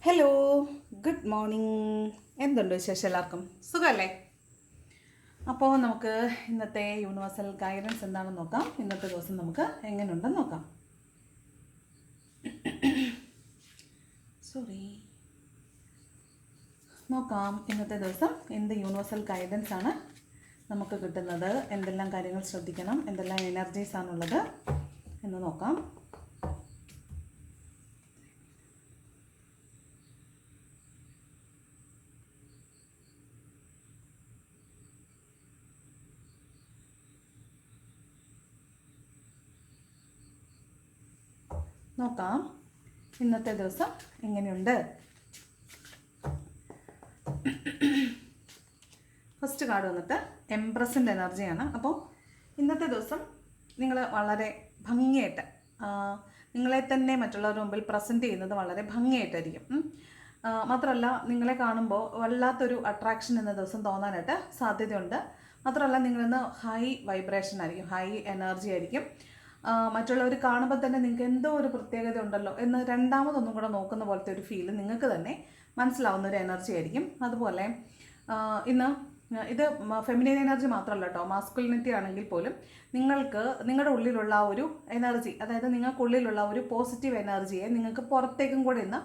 Hello, good morning. എന്തുണ്ട് വിശേഷം? എല്ലാവർക്കും സുഖമല്ലേ? അപ്പോൾ നമുക്ക് ഇന്നത്തെ യൂണിവേഴ്സൽ ഗൈഡൻസ് എന്താണെന്ന് നോക്കാം. ഇന്നത്തെ ദിവസം നമുക്ക് എങ്ങനെയുണ്ടെന്ന് നോക്കാം. സോറി, നോക്കാം ഇന്നത്തെ ദിവസം എന്ത് യൂണിവേഴ്സൽ ഗൈഡൻസ് ആണ് നമുക്ക് കിട്ടുന്നത്, എന്തെല്ലാം കാര്യങ്ങൾ ശ്രദ്ധിക്കണം, എന്തെല്ലാം എനർജീസ് ആണുള്ളത് എന്ന് നോക്കാം. നോക്കാം ഇന്നത്തെ ദിവസം എങ്ങനെയുണ്ട്. ഫസ്റ്റ് കാർഡ് വന്നിട്ട് എംപ്രസിൻ്റെ എനർജിയാണ്. അപ്പോൾ ഇന്നത്തെ ദിവസം നിങ്ങൾ വളരെ ഭംഗിയായിട്ട് നിങ്ങളെ തന്നെ മറ്റുള്ളവരുടെ മുമ്പിൽ പ്രസൻറ്റ് ചെയ്യുന്നത് വളരെ ഭംഗിയായിട്ടായിരിക്കും. മാത്രമല്ല, നിങ്ങളെ കാണുമ്പോൾ വല്ലാത്തൊരു അട്രാക്ഷൻ ഇന്ന ദിവസം തോന്നാനായിട്ട് സാധ്യതയുണ്ട്. മാത്രമല്ല, നിങ്ങളിന്ന് ഹൈ വൈബ്രേഷൻ ആയിരിക്കും, ഹൈ എനർജി ആയിരിക്കും. മറ്റുള്ളവർ കാണുമ്പോൾ തന്നെ നിങ്ങൾക്ക് എന്തോ ഒരു പ്രത്യേകത ഉണ്ടല്ലോ എന്ന് രണ്ടാമതൊന്നും കൂടെ നോക്കുന്ന പോലത്തെ ഒരു ഫീൽ നിങ്ങൾക്ക് തന്നെ മനസ്സിലാവുന്ന ഒരു എനർജി ആയിരിക്കും. അതുപോലെ ഇന്ന് ഇത് ഫെമിനൈൻ എനർജി മാത്രമല്ല കേട്ടോ, മാസ്കുലിനിറ്റി ആണെങ്കിൽ പോലും നിങ്ങൾക്ക് നിങ്ങളുടെ ഉള്ളിലുള്ള ഒരു എനർജി, അതായത് നിങ്ങൾക്കുള്ളിലുള്ള ഒരു പോസിറ്റീവ് എനർജിയെ നിങ്ങൾക്ക് പുറത്തേക്കും കൂടെ ഇന്ന്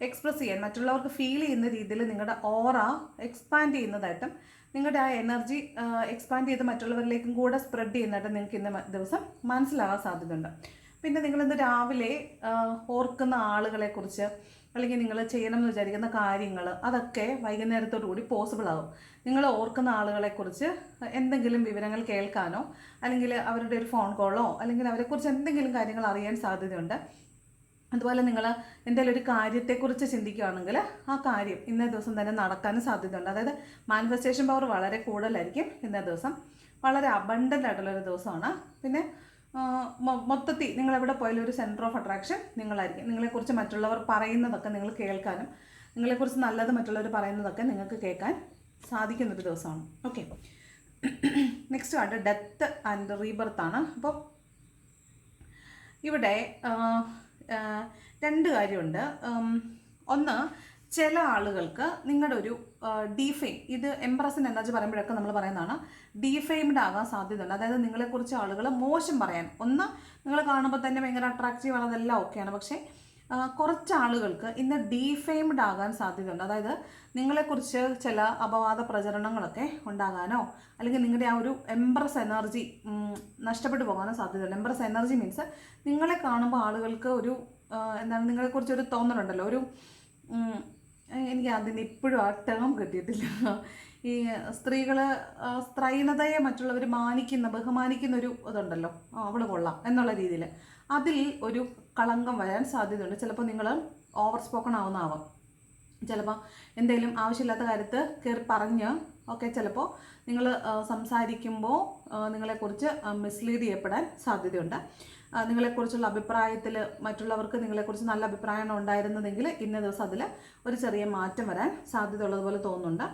എക്സ്പ്രസ് ചെയ്യാൻ, മറ്റുള്ളവർക്ക് ഫീൽ ചെയ്യുന്ന രീതിയിൽ നിങ്ങളുടെ ഓറ എക്സ്പാൻഡ് ചെയ്യുന്നതായിട്ടും നിങ്ങളുടെ ആ എനർജി എക്സ്പാൻഡ് ചെയ്ത് മറ്റുള്ളവരിലേക്കും കൂടെ സ്പ്രെഡ് ചെയ്യുന്നതായിട്ട് നിങ്ങൾക്ക് ഇന്ന് ദിവസം മനസ്സിലാകാൻ സാധ്യതയുണ്ട്. പിന്നെ നിങ്ങളിന്ന് രാവിലെ ഓർക്കുന്ന ആളുകളെക്കുറിച്ച് അല്ലെങ്കിൽ നിങ്ങൾ ചെയ്യണമെന്ന് വിചാരിക്കുന്ന കാര്യങ്ങൾ അതൊക്കെ വൈകുന്നേരത്തോടു കൂടി പോസിബിൾ ആകും. നിങ്ങൾ ഓർക്കുന്ന ആളുകളെക്കുറിച്ച് എന്തെങ്കിലും വിവരങ്ങൾ കേൾക്കാനോ അല്ലെങ്കിൽ അവരുടെ ഒരു ഫോൺ കോളോ അല്ലെങ്കിൽ അവരെക്കുറിച്ച് എന്തെങ്കിലും കാര്യങ്ങൾ അറിയാൻ സാധ്യതയുണ്ട്. അതുപോലെ നിങ്ങൾ എന്തെങ്കിലും ഒരു കാര്യത്തെക്കുറിച്ച് ചിന്തിക്കുകയാണെങ്കിൽ ആ കാര്യം ഇന്നേ ദിവസം തന്നെ നടക്കാനും സാധ്യതയുണ്ട്. അതായത് മാനിഫെസ്റ്റേഷൻ പവർ വളരെ കൂടുതലായിരിക്കും ഇന്നേ ദിവസം. വളരെ അബണ്ടൻ്റ് ആയിട്ടുള്ളൊരു ദിവസമാണ്. പിന്നെ മൊത്തത്തിൽ നിങ്ങൾ എവിടെ പോയാലും ഒരു സെൻറ്റർ ഓഫ് അട്രാക്ഷൻ നിങ്ങളായിരിക്കും. നിങ്ങളെക്കുറിച്ച് മറ്റുള്ളവർ പറയുന്നതൊക്കെ നിങ്ങൾ കേൾക്കാനും നിങ്ങളെക്കുറിച്ച് നല്ലത് മറ്റുള്ളവർ പറയുന്നതൊക്കെ നിങ്ങൾക്ക് കേൾക്കാൻ സാധിക്കുന്നൊരു ദിവസമാണ്. Okay, next card death and rebirth ആണ്. അപ്പോൾ ഇവിടെ രണ്ട് കാര്യമുണ്ട്. ഒന്ന്, ചില ആളുകൾക്ക് നിങ്ങളുടെ ഒരു ഡീഫെയിം, ഇത് എംപ്രസിൻ്റെ എനർജി പറയുമ്പോഴൊക്കെ നമ്മൾ പറയുന്നതാണ്, ഡീഫെയിംഡ് ആകാൻ സാധ്യതയുണ്ട്. അതായത് നിങ്ങളെക്കുറിച്ച് ആളുകൾ മോശം പറയാൻ, ഒന്ന് നിങ്ങൾ കാണുമ്പോൾ തന്നെ ഭയങ്കര അട്രാക്റ്റീവ് ആണ്, അതെല്ലാം ഓക്കെയാണ്. പക്ഷേ കുറച്ച് ആളുകൾക്ക് ഇന്ന് ഡീഫെയിംഡ് ആകാൻ സാധ്യതയുണ്ട്. അതായത് നിങ്ങളെക്കുറിച്ച് ചില അപവാദ പ്രചരണങ്ങളൊക്കെ ഉണ്ടാകാനോ അല്ലെങ്കിൽ നിങ്ങളുടെ ആ ഒരു എംപ്രസ് എനർജി നഷ്ടപ്പെട്ടു പോകാനോ സാധ്യതയുണ്ട്. എംപ്രസ് എനർജി മീൻസ് നിങ്ങളെ കാണുമ്പോൾ ആളുകൾക്ക് ഒരു എന്താണ്, നിങ്ങളെക്കുറിച്ചൊരു തോന്നലുണ്ടല്ലോ, ഒരു എനിക്ക് അതിന് ഇപ്പോഴും ആ ടേം കിട്ടിയിട്ടില്ല. ഈ സ്ത്രീകൾ സ്ത്രൈണതയെ മറ്റുള്ളവർ ബഹുമാനിക്കുന്ന ഒരു ഇതുണ്ടല്ലോ, അവൾ കൊള്ളാം എന്നുള്ള രീതിയിൽ, അതിൽ ഒരു കളങ്കം വരാൻ സാധ്യതയുണ്ട്. ചിലപ്പോൾ നിങ്ങൾ ഓവർ സ്പോക്കൺ ആവുന്നതാവാം. ചിലപ്പോൾ എന്തെങ്കിലും ആവശ്യമില്ലാത്ത കാര്യത്ത് കയറി പറഞ്ഞ് ഒക്കെ ചിലപ്പോൾ നിങ്ങൾ സംസാരിക്കുമ്പോൾ നിങ്ങളെക്കുറിച്ച് മിസ്ലീഡ് ചെയ്യപ്പെടാൻ സാധ്യതയുണ്ട്. നിങ്ങളെക്കുറിച്ചുള്ള അഭിപ്രായത്തിൽ മറ്റുള്ളവർക്ക് നിങ്ങളെക്കുറിച്ച് നല്ല അഭിപ്രായമാണ് ഉണ്ടായിരുന്നതെങ്കിൽ ഇന്ന ദിവസം അതിൽ ഒരു ചെറിയ മാറ്റം വരാൻ സാധ്യതയുള്ളതുപോലെ തോന്നുന്നുണ്ട്.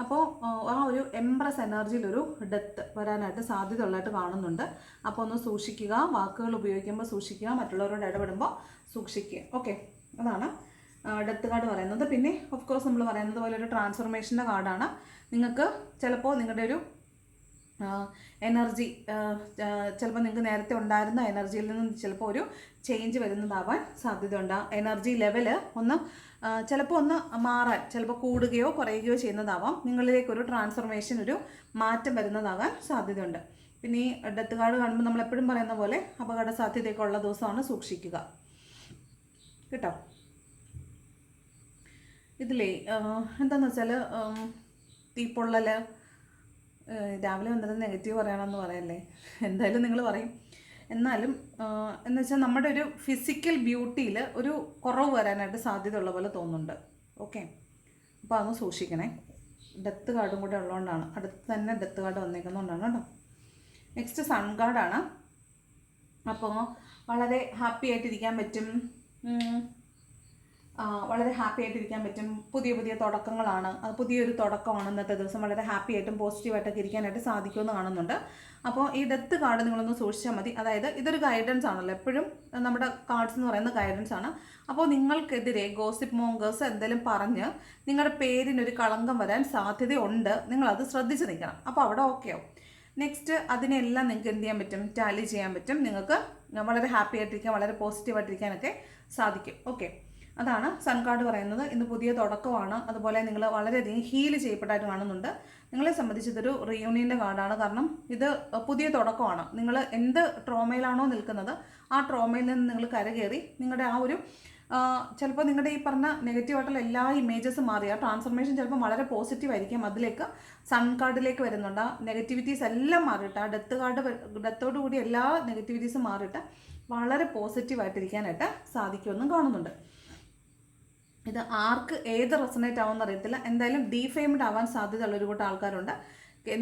അപ്പോൾ ആ ഒരു എംപ്രസ് എനർജിയിലൊരു ഡെത്ത് വരാനായിട്ട് സാധ്യതയുള്ളതായിട്ട് കാണുന്നുണ്ട്. അപ്പോൾ ഒന്ന് സൂക്ഷിക്കുക, വാക്കുകൾ ഉപയോഗിക്കുമ്പോൾ സൂക്ഷിക്കുക, മറ്റുള്ളവരോട് ഇടപെടുമ്പോൾ സൂക്ഷിക്കുക. ഓക്കെ, അതാണ് ഡെത്ത് കാർഡ് പറയുന്നത്. പിന്നെ ഓഫ് കോഴ്സ് നമ്മൾ പറയുന്നത് പോലെ ഒരു ട്രാൻസ്ഫോർമേഷൻ്റെ കാർഡാണ്. നിങ്ങൾക്ക് ചിലപ്പോൾ നിങ്ങളുടെ ഒരു എനർജി, ചിലപ്പോൾ നിങ്ങൾക്ക് നേരത്തെ ഉണ്ടായിരുന്ന എനർജിയിൽ നിന്നും ചിലപ്പോൾ ഒരു ചേഞ്ച് വരുന്നതാവാൻ സാധ്യതയുണ്ട്. എനർജി ലെവല് ഒന്ന് ചിലപ്പോൾ ഒന്ന് മാറാൻ, ചിലപ്പോൾ കൂടുകയോ കുറയുകയോ ചെയ്യുന്നതാവാം. നിങ്ങളിലേക്കൊരു ട്രാൻസ്ഫോർമേഷൻ, ഒരു മാറ്റം വരുന്നതാകാൻ സാധ്യതയുണ്ട്. പിന്നെ ഈ ഡെത്ത് കാർഡ് കാണുമ്പോൾ നമ്മൾ എപ്പോഴും പറയുന്ന പോലെ അപകട സാധ്യതയൊക്കെ ഉള്ള ദിവസമാണ്, സൂക്ഷിക്കുക കേട്ടോ. ഇതിലേ എന്താണെന്ന് വെച്ചാൽ തീപ്പൊള്ളൽ, രാവിലെ വന്നിട്ട് നെഗറ്റീവ് പറയണമെന്ന് പറയല്ലേ, എന്തായാലും നിങ്ങൾ പറയും. എന്നാലും എന്ന് വെച്ചാൽ നമ്മുടെ ഒരു ഫിസിക്കൽ ബ്യൂട്ടിയിൽ ഒരു കുറവ് വരാനായിട്ട് സാധ്യതയുള്ള പോലെ തോന്നുന്നുണ്ട്. ഓക്കെ, അപ്പോൾ അതൊന്ന് സൂക്ഷിക്കണേ. ഡെത്ത് കാർഡും കൂടെ ഉള്ളതുകൊണ്ടാണ്, അടുത്ത് തന്നെ ഡെത്ത് കാർഡ് വന്നേക്കുന്നതുകൊണ്ടാണ് കേട്ടോ. നെക്സ്റ്റ് സൺ കാർഡാണ്. അപ്പോൾ വളരെ ഹാപ്പി ആയിട്ടിരിക്കാൻ പറ്റും. വളരെ ഹാപ്പി ആയിട്ടിരിക്കാൻ പറ്റും. പുതിയ പുതിയ തുടക്കങ്ങളാണ്, അത് പുതിയൊരു തുടക്കമാണ്. ഇന്നത്തെ ദിവസം വളരെ ഹാപ്പി ആയിട്ടും പോസിറ്റീവായിട്ടൊക്കെ ഇരിക്കാനായിട്ട് സാധിക്കുമെന്ന് കാണുന്നുണ്ട്. അപ്പോൾ ഈ ഡെത്ത് കാർഡ് നിങ്ങളൊന്ന് സൂക്ഷിച്ചാൽ മതി. അതായത് ഇതൊരു ഗൈഡൻസ് ആണല്ലോ, എപ്പോഴും നമ്മുടെ കാർഡ്സ് എന്ന് പറയുന്ന ഗൈഡൻസ് ആണ്. അപ്പോൾ നിങ്ങൾക്കെതിരെ ഗോസിപ്പ് മോങ്കേഴ്സ് എന്തെങ്കിലും പറഞ്ഞ് നിങ്ങളുടെ പേരിനൊരു കളങ്കം വരാൻ സാധ്യതയുണ്ട്. നിങ്ങളത് ശ്രദ്ധിച്ച് നിൽക്കണം. അപ്പോൾ അവിടെ ഓക്കെ ആവും. നെക്സ്റ്റ് അതിനെല്ലാം നിങ്ങൾക്ക് എന്ത് ചെയ്യാൻ പറ്റും? ടാലി ചെയ്യാൻ പറ്റും. നിങ്ങൾക്ക് വളരെ ഹാപ്പി ആയിട്ടിരിക്കാൻ, വളരെ പോസിറ്റീവായിട്ടിരിക്കാനൊക്കെ സാധിക്കും. ഓക്കെ, അതാണ് സൺ കാർഡ് പറയുന്നത്. ഇന്ന് പുതിയ തുടക്കമാണ്. അതുപോലെ നിങ്ങൾ വളരെയധികം ഹീൽ ചെയ്യപ്പെട്ടായിട്ട് കാണുന്നുണ്ട്. നിങ്ങളെ സംബന്ധിച്ച് ഇതൊരു റിയൂണിയൻ്റെ കാർഡാണ്. കാരണം ഇത് പുതിയ തുടക്കമാണ്. നിങ്ങൾ എന്ത് ട്രോമയിലാണോ നിൽക്കുന്നത് ആ ട്രോമയിൽ നിന്ന് നിങ്ങൾ കരകയറി നിങ്ങളുടെ ആ ഒരു ചിലപ്പോൾ നിങ്ങളുടെ ഈ പറഞ്ഞ നെഗറ്റീവായിട്ടുള്ള എല്ലാ ഇമേജസും മാറി ആ ട്രാൻസ്ഫർമേഷൻ ചിലപ്പോൾ വളരെ പോസിറ്റീവ് ആയിരിക്കും. അതിലേക്ക് സൺ കാർഡിലേക്ക് വരുന്നുണ്ട്. ആ നെഗറ്റിവിറ്റീസ് എല്ലാം മാറിയിട്ട്, ആ ഡെത്തോടു കൂടി എല്ലാ നെഗറ്റിവിറ്റീസും മാറിയിട്ട് വളരെ പോസിറ്റീവായിട്ടിരിക്കാനായിട്ട് സാധിക്കുമെന്നും കാണുന്നുണ്ട്. ഇത് ആർക്ക് ഏത് റെസണേറ്റ് ആവുമെന്ന് അറിയത്തില്ല. എന്തായാലും ഡീഫെയിംഡ് ആവാൻ സാധ്യതയുള്ള ഒരു കൂട്ടം ആൾക്കാരുണ്ട്.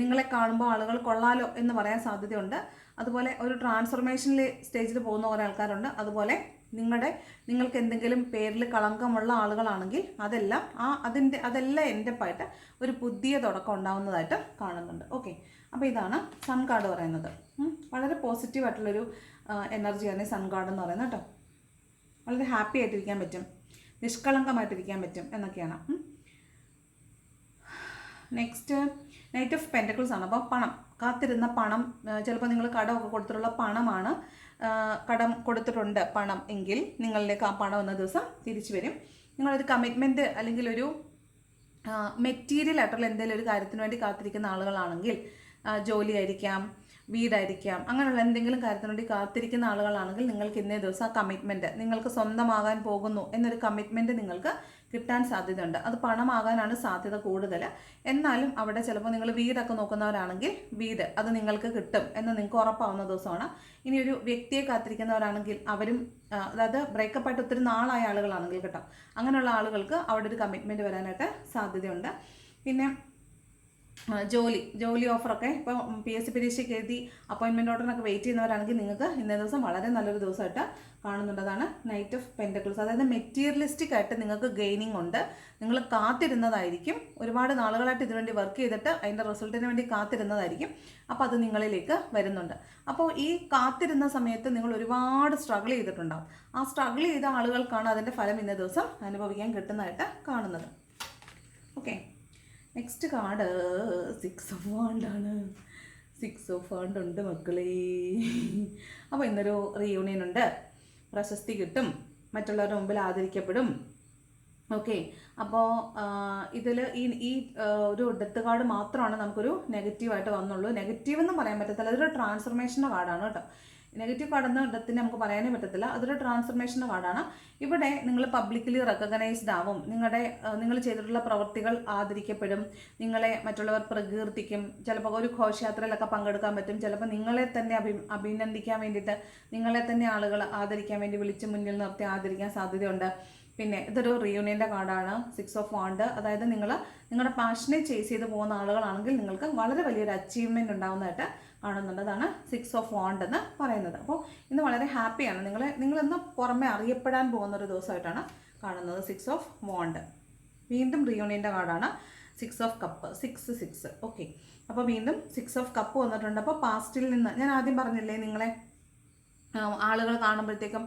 നിങ്ങളെ കാണുമ്പോൾ ആളുകൾ കൊള്ളാലോ എന്ന് പറയാൻ സാധ്യതയുണ്ട്. അതുപോലെ ഒരു ട്രാൻസ്ഫർമേഷനിൽ സ്റ്റേജിൽ പോകുന്ന കുറേ ആൾക്കാരുണ്ട്. അതുപോലെ നിങ്ങൾക്ക് എന്തെങ്കിലും പേരിൽ കളങ്കമുള്ള ആളുകളാണെങ്കിൽ അതെല്ലാം എൻഡപ്പായിട്ട് ഒരു പുതിയ തുടക്കം ഉണ്ടാവുന്നതായിട്ട് കാണുന്നുണ്ട്. ഓക്കെ, അപ്പോൾ ഇതാണ് സൺ കാർഡ് പറയുന്നത്. വളരെ പോസിറ്റീവായിട്ടുള്ളൊരു എനർജിയാണ് സൺ കാർഡ് എന്ന് പറയുന്നത് കേട്ടോ. വളരെ ഹാപ്പി ആയിട്ടിരിക്കാൻ പറ്റും, നിഷ്കളങ്കമായിട്ടിരിക്കാൻ പറ്റും എന്നൊക്കെയാണ്. നെക്സ്റ്റ് നൈറ്റ് ഓഫ് പെൻറ്റക്കിൾസ് ആണ്. അപ്പോൾ പണം, കാത്തിരുന്ന പണം, ചിലപ്പോൾ നിങ്ങൾ കടമൊക്കെ കൊടുത്തിട്ടുള്ള പണമാണ്. കടം കൊടുത്തിട്ടുണ്ട് പണം എങ്കിൽ നിങ്ങളിലേക്ക് ആ പണം എന്ന ദിവസം തിരിച്ചു വരും. നിങ്ങളൊരു കമ്മിറ്റ്മെൻറ്റ് അല്ലെങ്കിൽ ഒരു മെറ്റീരിയൽ ആയിട്ടുള്ള എന്തെങ്കിലും ഒരു കാര്യത്തിന് വേണ്ടി കാത്തിരിക്കുന്ന ആളുകളാണെങ്കിൽ, ജോലിയായിരിക്കാം, വീടായിരിക്കാം, അങ്ങനെയുള്ള എന്തെങ്കിലും കാര്യത്തിന് വേണ്ടി കാത്തിരിക്കുന്ന ആളുകളാണെങ്കിൽ നിങ്ങൾക്ക് ഇന്നേ ദിവസം ആ കമ്മിറ്റ്മെൻറ്റ് നിങ്ങൾക്ക് സ്വന്തമാകാൻ പോകുന്നു എന്നൊരു കമ്മിറ്റ്മെൻറ്റ് നിങ്ങൾക്ക് കിട്ടാൻ സാധ്യതയുണ്ട്. അത് പണമാകാനാണ് സാധ്യത കൂടുതൽ. എന്നാലും അവിടെ ചിലപ്പോൾ നിങ്ങൾ വീടൊക്കെ നോക്കുന്നവരാണെങ്കിൽ വീട് അത് നിങ്ങൾക്ക് കിട്ടും എന്ന് നിങ്ങൾക്ക് ഉറപ്പാവുന്ന ദിവസമാണ്. ഇനി ഒരു വ്യക്തിയെ കാത്തിരിക്കുന്നവരാണെങ്കിൽ അവരും, അതായത് ബ്രേക്കപ്പ് ആയിട്ട് ഒത്തിരി നാളായ ആളുകളാണെങ്കിൽ കേട്ടോ, അങ്ങനെയുള്ള ആളുകൾക്ക് അവിടെ ഒരു കമ്മിറ്റ്മെൻറ്റ് വരാനായിട്ട് സാധ്യതയുണ്ട്. പിന്നെ ജോലി ഓഫറൊക്കെ ഇപ്പോൾ PSC പരീക്ഷയ്ക്ക് എഴുതി അപ്പോയിൻമെൻറ്റ് ഓർഡറിനൊക്കെ വെയിറ്റ് ചെയ്യുന്നവരാണെങ്കിൽ നിങ്ങൾക്ക് ഇന്നേ ദിവസം വളരെ നല്ലൊരു ദിവസമായിട്ട് കാണുന്നുണ്ട്. അതാണ് നൈറ്റ് ഓഫ് പെൻറ്റക്കിൾസ്. അതായത് മെറ്റീരിയലിസ്റ്റിക് ആയിട്ട് നിങ്ങൾക്ക് ഗെയിനിങ് ഉണ്ട്. നിങ്ങൾ കാത്തിരുന്നതായിരിക്കും, ഒരുപാട് നാളുകളായിട്ട് ഇതിനുവേണ്ടി വർക്ക് ചെയ്തിട്ട് അതിൻ്റെ റിസൾട്ടിന് വേണ്ടി കാത്തിരുന്നതായിരിക്കും. അപ്പോൾ അത് നിങ്ങളിലേക്ക് വരുന്നുണ്ട്. അപ്പോൾ ഈ കാത്തിരുന്ന സമയത്ത് നിങ്ങൾ ഒരുപാട് സ്ട്രഗിൾ ചെയ്തിട്ടുണ്ടാകും. ആ സ്ട്രഗിൾ ചെയ്ത ആളുകൾക്കാണ് അതിൻ്റെ ഫലം ഇന്നേ ദിവസം അനുഭവിക്കാൻ കിട്ടുന്നതായിട്ട് കാണുന്നത്. Okay, next card 6 of wand ആണ്. 6 ഓഫ് വാണ്ട് ഉണ്ട് മക്കളെ. അപ്പോൾ ഇന്നൊരു റീയൂണിയൻ ഉണ്ട്, പ്രശസ്തി കിട്ടും, മറ്റുള്ളവരുടെ മുമ്പിൽ ആദരിക്കപ്പെടും. ഓക്കെ, അപ്പോൾ ഇതിൽ ഈ ഒരു ഡെത്ത് കാർഡ് മാത്രമാണ് നമുക്കൊരു നെഗറ്റീവായിട്ട് വന്നുള്ളൂ. നെഗറ്റീവ് എന്നും പറയാൻ പറ്റത്തില്ല, അതൊരു ട്രാൻസ്ഫർമേഷൻ്റെ കാർഡാണ് കേട്ടോ. നെഗറ്റീവ് കാർഡെന്ന് ഡെത്തിന് നമുക്ക് പറയാനേ പറ്റത്തില്ല, അതൊരു ട്രാൻസ്ഫർമേഷൻ്റെ കാർഡാണ്. ഇവിടെ നിങ്ങൾ പബ്ലിക്കലി റെക്കഗ്നൈസ്ഡ് ആവും, നിങ്ങൾ ചെയ്തിട്ടുള്ള പ്രവൃത്തികൾ ആദരിക്കപ്പെടും, നിങ്ങളെ മറ്റുള്ളവർ പ്രകീർത്തിക്കും. ചിലപ്പോൾ ഒരു ഘോഷയാത്രയിലൊക്കെ പങ്കെടുക്കാൻ പറ്റും. ചിലപ്പോൾ നിങ്ങളെ തന്നെ അഭിനന്ദിക്കാൻ വേണ്ടിയിട്ട് നിങ്ങളെ തന്നെ ആളുകൾ ആദരിക്കാൻ വേണ്ടി വിളിച്ച് മുന്നിൽ നിർത്തി ആദരിക്കാൻ സാധ്യതയുണ്ട്. പിന്നെ ഇതൊരു റിയൂണിയൻ്റെ കാർഡാണ്, 6 ഓഫ് വാണ്ട്. അതായത് നിങ്ങളുടെ പാഷനെ ചേസ് ചെയ്ത് പോകുന്ന ആളുകളാണെങ്കിൽ നിങ്ങൾക്ക് വളരെ വലിയൊരു അച്ചീവ്മെൻറ്റ് ഉണ്ടാകുന്നതായിട്ട് കാണുന്നുണ്ട്. അതാണ് 6 ഓഫ് വാണ്ട് എന്ന് പറയുന്നത്. അപ്പോൾ ഇന്ന് വളരെ ഹാപ്പിയാണ്. നിങ്ങളിന്ന് പുറമെ അറിയപ്പെടാൻ പോകുന്ന ഒരു ദിവസമായിട്ടാണ് കാണുന്നത് 6 ഓഫ് വാണ്ട്. വീണ്ടും റിയൂണിയൻ്റെ കാർഡാണ് 6 ഓഫ് കപ്പ്, 6. ഓക്കെ, അപ്പോൾ വീണ്ടും 6 ഓഫ് കപ്പ് വന്നിട്ടുണ്ട്. അപ്പോൾ പാസ്റ്റിൽ നിന്ന് ഞാൻ ആദ്യം പറഞ്ഞില്ലേ, ആളുകൾ കാണുമ്പോഴത്തേക്കും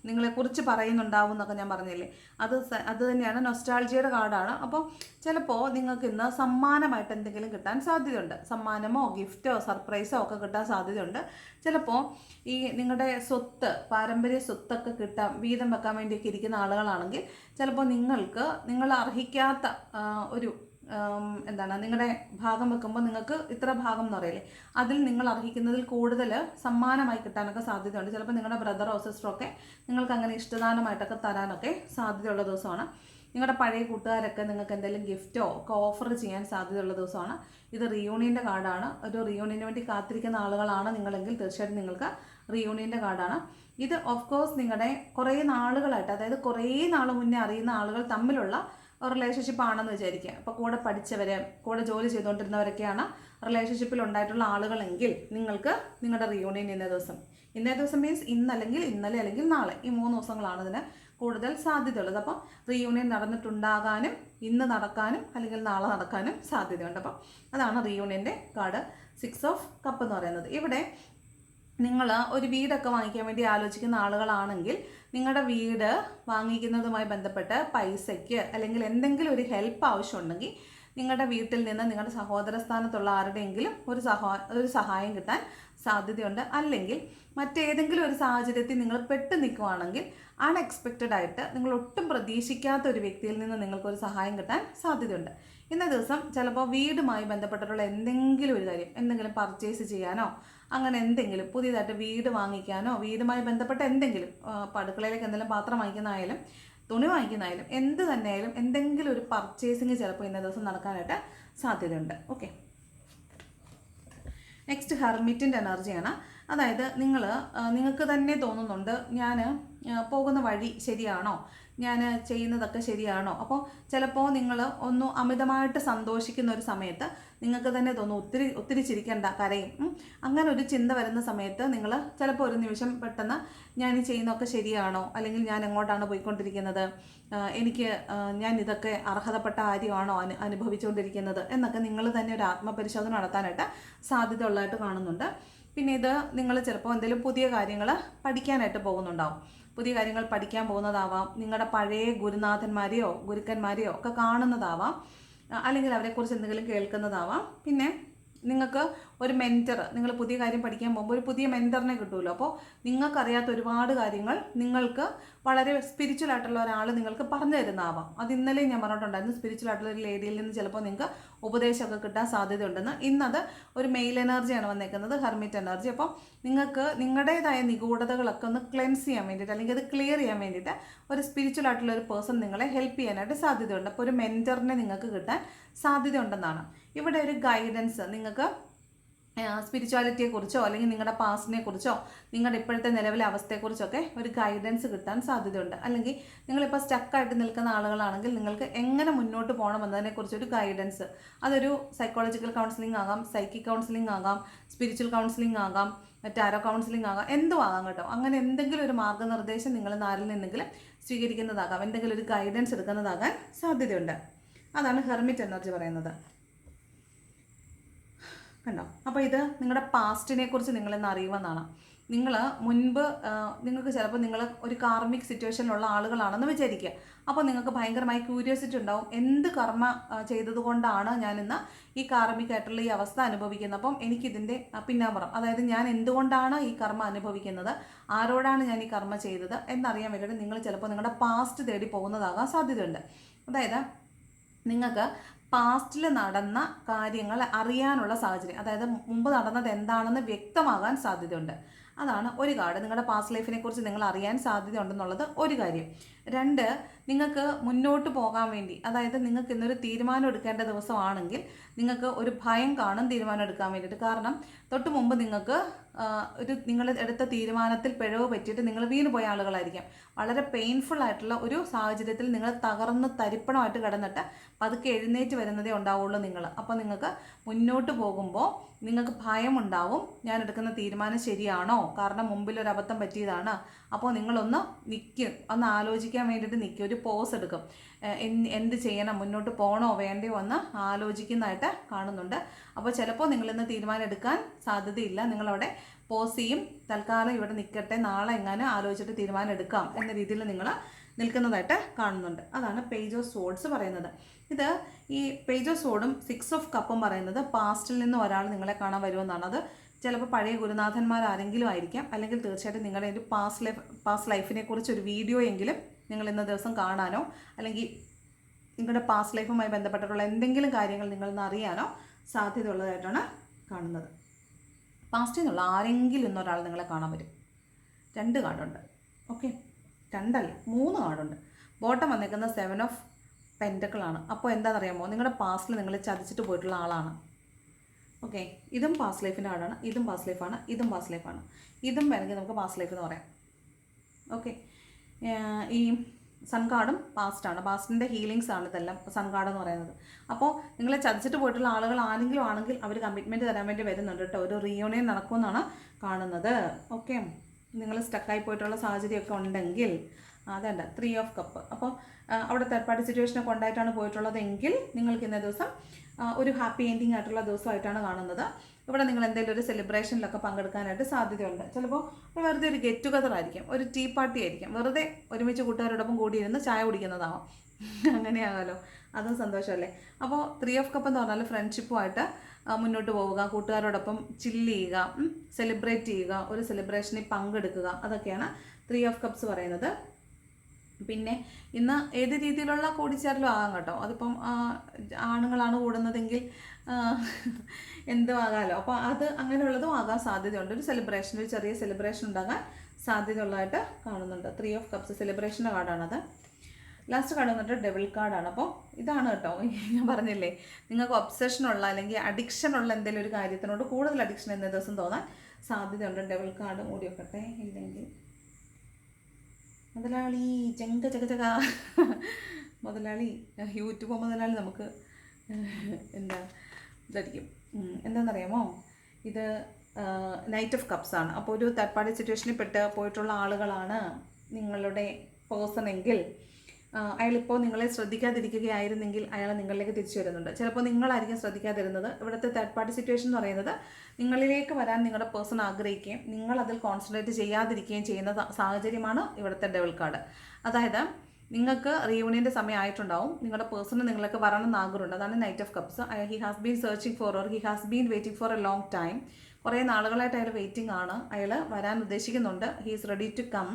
നിങ്ങളെക്കുറിച്ച് പറയുന്നുണ്ടാവും എന്നൊക്കെ ഞാൻ പറഞ്ഞില്ലേ, അത് തന്നെയാണ് നൊസ്റ്റാൾജിയുടെ കാർഡാണ്. അപ്പോൾ ചിലപ്പോൾ നിങ്ങൾക്ക് ഇന്ന് സമ്മാനമായിട്ട് എന്തെങ്കിലും കിട്ടാൻ സാധ്യതയുണ്ട്. സമ്മാനമോ ഗിഫ്റ്റോ സർപ്രൈസോ ഒക്കെ കിട്ടാൻ സാധ്യതയുണ്ട്. ചിലപ്പോൾ ഈ നിങ്ങളുടെ സ്വത്ത്, പാരമ്പര്യ സ്വത്തൊക്കെ വീതം വെക്കാൻ വേണ്ടിയൊക്കെ ഇരിക്കുന്ന ആളുകളാണെങ്കിൽ ചിലപ്പോൾ നിങ്ങൾ അർഹിക്കാത്ത ഒരു നിങ്ങളുടെ ഭാഗം വെക്കുമ്പോൾ നിങ്ങൾക്ക് ഇത്ര ഭാഗം എന്ന് പറയില്ലേ, അതിൽ നിങ്ങൾ അർഹിക്കുന്നതിൽ കൂടുതൽ സമ്മാനമായി കിട്ടാനൊക്കെ സാധ്യതയുണ്ട്. ചിലപ്പോൾ നിങ്ങളുടെ ബ്രദറോ സിസ്റ്ററോ ഒക്കെ നിങ്ങൾക്ക് അങ്ങനെ ഇഷ്ടദാനമായിട്ടൊക്കെ തരാനൊക്കെ സാധ്യതയുള്ള ദിവസമാണ്. നിങ്ങളുടെ പഴയ കൂട്ടുകാരൊക്കെ നിങ്ങൾക്ക് എന്തെങ്കിലും ഗിഫ്റ്റോ ഒക്കെ ഓഫർ ചെയ്യാൻ സാധ്യതയുള്ള ദിവസമാണ്. ഇത് റിയൂണിയൻ്റെ കാർഡാണ്. ഒരു റിയൂണിയന് വേണ്ടി കാത്തിരിക്കുന്ന ആളുകളാണ് നിങ്ങളെങ്കിൽ തീർച്ചയായിട്ടും നിങ്ങൾക്ക് റിയൂണിയൻ്റെ കാർഡാണ്. ഇത് ഓഫ് കോഴ്സ് നിങ്ങളുടെ കുറേ നാളുകളായിട്ട്, അതായത് കുറേ നാൾ മുന്നേ അറിയുന്ന ആളുകൾ തമ്മിലുള്ള റിലേഷൻഷിപ്പ് ആണെന്ന് വിചാരിക്കുക. അപ്പോൾ കൂടെ പഠിച്ചവർ, കൂടെ ജോലി ചെയ്തുകൊണ്ടിരുന്നവരൊക്കെയാണ് റിലേഷൻഷിപ്പിൽ ഉണ്ടായിട്ടുള്ള ആളുകളെങ്കിൽ നിങ്ങൾക്ക് നിങ്ങളുടെ റിയൂണിയൻ ഇന്നേ ദിവസം മീൻസ് ഇന്നല്ലെങ്കിൽ ഇന്നലെ അല്ലെങ്കിൽ നാളെ, ഈ 3 ദിവസങ്ങളാണ് ഇതിന് കൂടുതൽ സാധ്യതയുള്ളത്. അപ്പോൾ റീയൂണിയൻ നടന്നിട്ടുണ്ടാകാനും ഇന്ന് നടക്കാനും അല്ലെങ്കിൽ നാളെ നടക്കാനും സാധ്യതയുണ്ട്. അപ്പം അതാണ് റീയൂണിയൻ്റെ കാർഡ് 6 ഓഫ് കപ്പ് എന്ന് പറയുന്നത്. ഇവിടെ നിങ്ങൾ ഒരു വീടൊക്കെ വാങ്ങിക്കാൻ വേണ്ടി ആലോചിക്കുന്ന ആളുകളാണെങ്കിൽ നിങ്ങളുടെ വീട് വാങ്ങിക്കുന്നതുമായി ബന്ധപ്പെട്ട് പൈസയ്ക്ക് അല്ലെങ്കിൽ എന്തെങ്കിലും ഒരു ഹെൽപ്പ് ആവശ്യമുണ്ടെങ്കിൽ നിങ്ങളുടെ വീട്ടിൽ നിന്ന് നിങ്ങളുടെ സഹോദര സ്ഥാനത്തുള്ള ആരുടെയെങ്കിലും ഒരു സഹായം കിട്ടാൻ സാധ്യതയുണ്ട്. അല്ലെങ്കിൽ മറ്റേതെങ്കിലും ഒരു സാഹചര്യത്തിൽ നിങ്ങൾ പെട്ട് നിൽക്കുവാണെങ്കിൽ അൺഎക്സ്പെക്റ്റഡ് ആയിട്ട് നിങ്ങൾ ഒട്ടും പ്രതീക്ഷിക്കാത്ത ഒരു വ്യക്തിയിൽ നിന്ന് നിങ്ങൾക്കൊരു സഹായം കിട്ടാൻ സാധ്യതയുണ്ട്. ഇന്നേ ദിവസം ചിലപ്പോൾ വീടുമായി ബന്ധപ്പെട്ടിട്ടുള്ള എന്തെങ്കിലും ഒരു കാര്യം, എന്തെങ്കിലും പർച്ചേസ് ചെയ്യാനോ അങ്ങനെ എന്തെങ്കിലും പുതിയതായിട്ട് വീട് വാങ്ങിക്കാനോ വീടുമായി ബന്ധപ്പെട്ട എന്തെങ്കിലും അടുക്കളയിലേക്ക് എന്തെങ്കിലും പാത്രം വാങ്ങിക്കുന്നതായാലും തുണി വാങ്ങിക്കുന്നതായാലും എന്ത് തന്നെയായാലും എന്തെങ്കിലും ഒരു പർച്ചേസിങ് ചിലപ്പോൾ ഇന്നേ ദിവസം നടക്കാനായിട്ട് സാധ്യതയുണ്ട്. ഓക്കെ, നെക്സ്റ്റ് ഹെർമിറ്റിൻ്റെ എനർജിയാണ്. അതായത് നിങ്ങൾക്ക് തന്നെ തോന്നുന്നുണ്ട് ഞാൻ പോകുന്ന വഴി ശരിയാണോ, ഞാൻ ചെയ്യുന്നതൊക്കെ ശരിയാണോ. അപ്പോൾ ചിലപ്പോൾ നിങ്ങൾ ഒന്ന് അമിതമായിട്ട് സന്തോഷിക്കുന്ന ഒരു സമയത്ത് നിങ്ങൾക്ക് തന്നെ തോന്നും ഒത്തിരി ചിരിക്കേണ്ട, കരയും. അങ്ങനെ ഒരു ചിന്ത വരുന്ന സമയത്ത് നിങ്ങൾ ചിലപ്പോൾ ഒരു നിമിഷം പെട്ടെന്ന് ഞാൻ ഈ ചെയ്യുന്നതൊക്കെ ശരിയാണോ, അല്ലെങ്കിൽ ഞാൻ എങ്ങോട്ടാണ് പോയിക്കൊണ്ടിരിക്കുന്നത്, ഞാൻ ഇതൊക്കെ അർഹതപ്പെട്ട കാര്യമാണോ അനുഭവിച്ചുകൊണ്ടിരിക്കുന്നത് എന്നൊക്കെ നിങ്ങൾ തന്നെ ഒരു ആത്മപരിശോധന നടത്താനായിട്ട് സാധ്യത ഉള്ളതായിട്ട് കാണുന്നുണ്ട്. പിന്നെ ഇത് നിങ്ങൾ ചിലപ്പോൾ എന്തെങ്കിലും പുതിയ കാര്യങ്ങൾ പഠിക്കാനായിട്ട് പോകുന്നുണ്ടാവും. പുതിയ കാര്യങ്ങൾ പഠിക്കാൻ പോകുന്നതാവാം, നിങ്ങളുടെ പഴയ ഗുരുനാഥന്മാരെയോ ഗുരുക്കന്മാരെയോ ഒക്കെ കാണുന്നതാവാം, അല്ലെങ്കിൽ അവരെക്കുറിച്ച് എന്തെങ്കിലും കേൾക്കുന്നതാവാം. പിന്നെ നിങ്ങൾക്ക് ഒരു മെൻറ്റർ, നിങ്ങൾ പുതിയ കാര്യം പഠിക്കാൻ പോകുമ്പോൾ ഒരു പുതിയ മെൻറ്ററിനെ കിട്ടുമല്ലോ. അപ്പോൾ നിങ്ങൾക്കറിയാത്ത ഒരുപാട് കാര്യങ്ങൾ നിങ്ങൾക്ക് വളരെ സ്പിരിച്വൽ ആയിട്ടുള്ള ഒരാൾ നിങ്ങൾക്ക് പറഞ്ഞു തരുന്നതാവാം. അത് ഇന്നലെ ഞാൻ പറഞ്ഞിട്ടുണ്ടായിരുന്നു, സ്പിരിച്വൽ ആയിട്ടുള്ള ഒരു ലേഡിയിൽ നിന്ന് ചിലപ്പോൾ നിങ്ങൾക്ക് ഉപദേശമൊക്കെ കിട്ടാൻ സാധ്യതയുണ്ടെന്ന്. ഇന്നത് ഒരു മെയിൽ എനർജിയാണ് വന്നേക്കുന്നത്, ഹെർമിറ്റ് എനർജി. അപ്പോൾ നിങ്ങൾക്ക് നിങ്ങളുടേതായ നിഗൂഢതകളൊക്കെ ഒന്ന് ക്ലെൻസ് ചെയ്യാൻ വേണ്ടിയിട്ട് അല്ലെങ്കിൽ അത് ക്ലിയർ ചെയ്യാൻ വേണ്ടിയിട്ട് ഒരു സ്പിരിച്വൽ ആയിട്ടുള്ള ഒരു പേഴ്സൺ നിങ്ങളെ ഹെൽപ്പ് ചെയ്യാനായിട്ട് സാധ്യതയുണ്ട്. അപ്പോൾ ഒരു മെൻറ്ററിനെ നിങ്ങൾക്ക് കിട്ടാൻ സാധ്യതയുണ്ടെന്നാണ്. ഇവിടെ ഒരു ഗൈഡൻസ് നിങ്ങൾക്ക് സ്പിരിച്വാലിറ്റിയെക്കുറിച്ചോ അല്ലെങ്കിൽ നിങ്ങളുടെ പാസ്റ്റിനെ കുറിച്ചോ നിങ്ങളുടെ ഇപ്പോഴത്തെ നിലവിലെ അവസ്ഥയെക്കുറിച്ചൊക്കെ ഒരു ഗൈഡൻസ് കിട്ടാൻ സാധ്യതയുണ്ട്. അല്ലെങ്കിൽ നിങ്ങളിപ്പോൾ സ്റ്റക്കായിട്ട് നിൽക്കുന്ന ആളുകളാണെങ്കിൽ നിങ്ങൾക്ക് എങ്ങനെ മുന്നോട്ട് പോകണമെന്നതിനെക്കുറിച്ചൊരു ഗൈഡൻസ്, അതൊരു സൈക്കോളജിക്കൽ കൗൺസിലിംഗ് ആകാം, സൈക്കിക് കൗൺസിലിംഗ് ആകാം, സ്പിരിച്വൽ കൗൺസിലിംഗ് ആകാം, ടാരോ കൗൺസിലിംഗ് ആകാം, എന്തും ആകാം കേട്ടോ. അങ്ങനെ എന്തെങ്കിലും ഒരു മാർഗ്ഗനിർദ്ദേശം നിങ്ങൾ ആരിൽ നിന്നെങ്കിലും സ്വീകരിക്കുന്നതാകാം, എന്തെങ്കിലും ഒരു ഗൈഡൻസ് എടുക്കുന്നതാകാൻ സാധ്യതയുണ്ട്. അതാണ് ഹെർമിറ്റ് എനർജി പറയുന്നത്. കണ്ടോ? അപ്പോൾ ഇത് നിങ്ങളുടെ പാസ്റ്റിനെ കുറിച്ച് നിങ്ങളിന്ന് അറിയുമെന്നാണ്. നിങ്ങൾക്ക് ചിലപ്പോൾ നിങ്ങൾ ഒരു കാർമിക് സിറ്റുവേഷനിലുള്ള ആളുകളാണെന്ന് വിചാരിക്കുക. അപ്പോൾ നിങ്ങൾക്ക് ഭയങ്കരമായി ക്യൂരിയോസിറ്റി ഉണ്ടാവും, എന്ത് കർമ്മ ചെയ്തതുകൊണ്ടാണ് ഞാനിന്ന് ഈ കാർമിക് ആയിട്ടുള്ള ഈ അവസ്ഥ അനുഭവിക്കുന്നത്, അപ്പം എനിക്കിതിൻ്റെ പിന്നാമ്പുറം, അതായത് ഞാൻ എന്തുകൊണ്ടാണ് ഈ കർമ്മ അനുഭവിക്കുന്നത്, ആരോടാണ് ഞാൻ ഈ കർമ്മ ചെയ്തത് എന്നറിയാൻ വേണ്ടിയിട്ട് നിങ്ങൾ ചിലപ്പോൾ നിങ്ങളുടെ പാസ്റ്റ് തേടി പോകുന്നതാകാൻ സാധ്യതയുണ്ട്. അതായത് നിങ്ങൾക്ക് പാസ്റ്റിൽ നടന്ന കാര്യങ്ങൾ അറിയാനുള്ള സാഹചര്യം, അതായത് മുമ്പ് നടന്നത് എന്താണെന്ന് വ്യക്തമാകാൻ സാധ്യതയുണ്ട്. അതാണ് ഒരു കാർഡ്. നിങ്ങളുടെ പാസ്റ്റ് ലൈഫിനെ കുറിച്ച് നിങ്ങൾ അറിയാൻ സാധ്യതയുണ്ടെന്നുള്ളത് ഒരു കാര്യം. 2, നിങ്ങൾക്ക് മുന്നോട്ട് പോകാൻ വേണ്ടി, അതായത് നിങ്ങൾക്ക് ഇന്നൊരു തീരുമാനം എടുക്കേണ്ട ദിവസമാണെങ്കിൽ നിങ്ങൾക്ക് ഒരു ഭയം കാണും തീരുമാനം എടുക്കാൻ വേണ്ടിയിട്ട്. കാരണം തൊട്ട് മുമ്പ് നിങ്ങൾക്ക് നിങ്ങൾ എടുത്ത തീരുമാനത്തിൽ പിഴവ് പറ്റിയിട്ട് നിങ്ങൾ വീണ് പോയ ആളുകളായിരിക്കാം. വളരെ പെയിൻഫുൾ ആയിട്ടുള്ള ഒരു സാഹചര്യത്തിൽ നിങ്ങൾ തകർന്ന് തരിപ്പണമായിട്ട് കിടന്നിട്ട് പതുക്കെ എഴുന്നേറ്റ് വരുന്നതേ ഉണ്ടാവുള്ളൂ നിങ്ങൾ. അപ്പോൾ നിങ്ങൾക്ക് മുന്നോട്ട് പോകുമ്പോൾ നിങ്ങൾക്ക് ഭയമുണ്ടാവും, ഞാൻ എടുക്കുന്ന തീരുമാനം ശരിയാണോ, കാരണം മുമ്പിൽ ഒരു അബദ്ധം പറ്റിയതാണ്. അപ്പോൾ നിങ്ങളൊന്ന് നിൽക്കും, ഒന്ന് ആലോചിക്കാൻ വേണ്ടിയിട്ട് നിൽക്കും, ഒരു പോസ് എടുക്കും, എന്ത് ചെയ്യണം, മുന്നോട്ട് പോകണോ വേണ്ടയോ എന്ന് ആലോചിക്കുന്നതായിട്ട് കാണുന്നുണ്ട്. അപ്പോൾ ചിലപ്പോൾ നിങ്ങളിന്ന് തീരുമാനം എടുക്കാൻ സാധ്യതയില്ല, നിങ്ങളവിടെ പോസ് ചെയ്യും, തൽക്കാലം ഇവിടെ നിൽക്കട്ടെ, നാളെ എങ്ങാനും ആലോചിച്ചിട്ട് തീരുമാനം എടുക്കാം എന്ന രീതിയിൽ നിങ്ങൾ നിൽക്കുന്നതായിട്ട് കാണുന്നുണ്ട്. അതാണ് പേജ് ഓഫ് സോഡ്സ് പറയുന്നത്. ഇത് ഈ പേജ് ഓഫ് സോഡും 6 ഓഫ് കപ്പും പറയുന്നത് പാസ്റ്റിൽ നിന്ന് ഒരാൾ നിങ്ങളെ കാണാൻ വരുമെന്നാണ്. അത് ചിലപ്പോൾ പഴയ ഗുരുനാഥന്മാരാരെങ്കിലും ആയിരിക്കാം, അല്ലെങ്കിൽ തീർച്ചയായിട്ടും നിങ്ങളുടെ ഒരു പാസ്റ്റ് ലൈഫിനെ കുറിച്ച് ഒരു വീഡിയോ എങ്കിലും നിങ്ങൾ ഇന്ന ദിവസം കാണാനോ അല്ലെങ്കിൽ നിങ്ങളുടെ പാസ്റ്റ് ലൈഫുമായി ബന്ധപ്പെട്ടിട്ടുള്ള എന്തെങ്കിലും കാര്യങ്ങൾ നിങ്ങളിന്ന് അറിയാനോ സാധ്യതയുള്ളതായിട്ടാണ് കാണുന്നത്. പാസ്റ്റിൽ നിന്നുള്ള ആരെങ്കിലും ഇന്നൊരാൾ നിങ്ങളെ കാണാൻ വരും. 2 കാർഡുണ്ട്. ഓക്കെ, 2 അല്ല 3 കാർഡുണ്ട്. ബോട്ടം വന്നേക്കുന്ന 7 ഓഫ് പെൻറ്റക്കിളാണ്. അപ്പോൾ എന്താണെന്നറിയാമോ, നിങ്ങളുടെ പാസ്റ്റിൽ നിങ്ങൾ ചതിച്ചിട്ട് പോയിട്ടുള്ള ആളാണ്. ഓക്കെ, ഇതും പാസ്റ്റ് ലൈഫിൻ്റെ കാർഡാണ്, ഇതും പാസ്റ്റ് ലൈഫാണ്, ഇതും പാസ്റ്റ് ലൈഫാണ്, ഇതും വേണമെങ്കിൽ നമുക്ക് പാസ്റ്റ് ലൈഫ് എന്ന് പറയാം. ഓക്കെ, ഈ സൺ കാർഡും പാസ്റ്റാണ്, പാസ്റ്റിൻ്റെ ഹീലിങ്സ് ആണ് ഇതെല്ലാം സൺ കാർഡ് എന്ന് പറയുന്നത്. അപ്പോൾ നിങ്ങളെ ചതിച്ചിട്ട് പോയിട്ടുള്ള ആളുകൾ ആരെങ്കിലും ആണെങ്കിൽ അവർ കമ്മിറ്റ്മെൻറ്റ് തരാൻ വേണ്ടി വരുന്നുണ്ട് കേട്ടോ. ഒരു റീയൂണിയൻ നടക്കുമെന്നാണ് കാണുന്നത്. ഓക്കെ, നിങ്ങൾ സ്റ്റക്കായി പോയിട്ടുള്ള സാഹചര്യമൊക്കെ ഉണ്ടെങ്കിൽ അതല്ല 3 ഓഫ് കപ്പ്. അപ്പോൾ അവിടെ തേർഡ് പാർട്ടി സിറ്റുവേഷനൊക്കെ ഉണ്ടായിട്ടാണ് പോയിട്ടുള്ളതെങ്കിൽ നിങ്ങൾക്ക് ഇന്നേ ദിവസം ഒരു ഹാപ്പി എൻഡിങ് ആയിട്ടുള്ള ദിവസമായിട്ടാണ് കാണുന്നത്. ഇവിടെ നിങ്ങൾ എന്തെങ്കിലും ഒരു സെലിബ്രേഷനിലൊക്കെ പങ്കെടുക്കാനായിട്ട് സാധ്യതയുണ്ട്. ചിലപ്പോൾ വെറുതെ ഒരു ഗെറ്റ് ടുഗദർ ആയിരിക്കും, ഒരു ടീ പാർട്ടി ആയിരിക്കും, വെറുതെ ഒരുമിച്ച് കൂട്ടുകാരോടൊപ്പം കൂടിയിരുന്ന് ചായ കുടിക്കുന്നതാവാം. അങ്ങനെയാകാമല്ലോ, അതും സന്തോഷമല്ലേ. അപ്പോൾ 3 ഓഫ് കപ്പ് എന്ന് പറഞ്ഞാൽ ഫ്രണ്ട്ഷിപ്പുമായിട്ട് മുന്നോട്ട് പോവുക, കൂട്ടുകാരോടൊപ്പം ചില്ല് ചെയ്യുക, സെലിബ്രേറ്റ് ചെയ്യുക, ഒരു സെലിബ്രേഷനിൽ പങ്കെടുക്കുക, അതൊക്കെയാണ് 3 ഓഫ് കപ്സ് പറയുന്നത്. പിന്നെ ഇന്ന് ഏത് രീതിയിലുള്ള കൂടിച്ചേരലും ആകാം കേട്ടോ. അതിപ്പം ആണുങ്ങളാണ് കൂടുന്നതെങ്കിൽ എന്തും ആകാമല്ലോ. അപ്പോൾ അത് അങ്ങനെയുള്ളതും ആകാൻ സാധ്യതയുണ്ട്. ഒരു സെലിബ്രേഷൻ, ഒരു ചെറിയ സെലിബ്രേഷൻ ഉണ്ടാകാൻ സാധ്യതയുള്ളതായിട്ട് കാണുന്നുണ്ട്. 3 ഓഫ് കപ്സ് സെലിബ്രേഷൻ്റെ കാർഡാണത്. ലാസ്റ്റ് കാർഡ് വന്നിട്ട് ഡെവിൾ കാർഡാണ്. അപ്പോൾ ഇതാണ് കേട്ടോ, ഞാൻ പറഞ്ഞില്ലേ, നിങ്ങൾക്ക് ഒബ്സഷനുള്ള അല്ലെങ്കിൽ അഡിക്ഷനുള്ള എന്തെങ്കിലും ഒരു കാര്യത്തിനോട് കൂടുതൽ അഡിക്ഷൻ എന്ന ദിവസം തോന്നാൻ സാധ്യതയുണ്ട്. ഡെവിൾ കാർഡ് മൂടി വെക്കട്ടെ, ഇല്ലെങ്കിൽ മുതലാളി ചെങ്ക ചക ചക മുതലാളി, യൂട്യൂബ് മുതലാളി നമുക്ക് എന്താ ഇതായിരിക്കും. എന്താണെന്നറിയാമോ, ഇത് നൈറ്റ് ഓഫ് കപ്സ് ആണ്. അപ്പോൾ ഒരു തേർഡ് പാർട്ടി സിറ്റുവേഷനിൽ പോയിട്ടുള്ള ആളുകളാണ് നിങ്ങളുടെ പേഴ്സൺ എങ്കിൽ അയാളിപ്പോൾ നിങ്ങളെ ശ്രദ്ധിക്കാതിരിക്കുകയായിരുന്നെങ്കിൽ അയാൾ നിങ്ങളിലേക്ക് തിരിച്ചു വരുന്നുണ്ട്. ചിലപ്പോൾ നിങ്ങളായിരിക്കും ശ്രദ്ധിക്കാതിരുന്നത്. ഇവിടുത്തെ തേർഡ് പാർട്ടി സിറ്റുവേഷൻ എന്ന് പറയുന്നത് നിങ്ങളിലേക്ക് വരാൻ നിങ്ങളുടെ പേഴ്സൺ ആഗ്രഹിക്കുകയും നിങ്ങൾ അതിൽ കോൺസെൻട്രേറ്റ് ചെയ്യാതിരിക്കുകയും ചെയ്യുന്ന സാഹചര്യമാണ് ഇവിടുത്തെ ഡെവിൾ കാർഡ്. അതായത് നിങ്ങൾക്ക് റീയൂണിയൻ്റെ സമയം ആയിട്ടുണ്ടാവും, നിങ്ങളുടെ പേഴ്സണ് നിങ്ങളിലേക്ക് വരണം എന്ന് ആഗ്രഹമുണ്ട്. അതാണ് knight of cups. He has been searching for or he has been waiting for a long time. കുറേ നാളുകളായിട്ട് അയാൾ വെയിറ്റിംഗ് ആണ്, അയാൾ വരാൻ ഉദ്ദേശിക്കുന്നുണ്ട്. He is ready to come,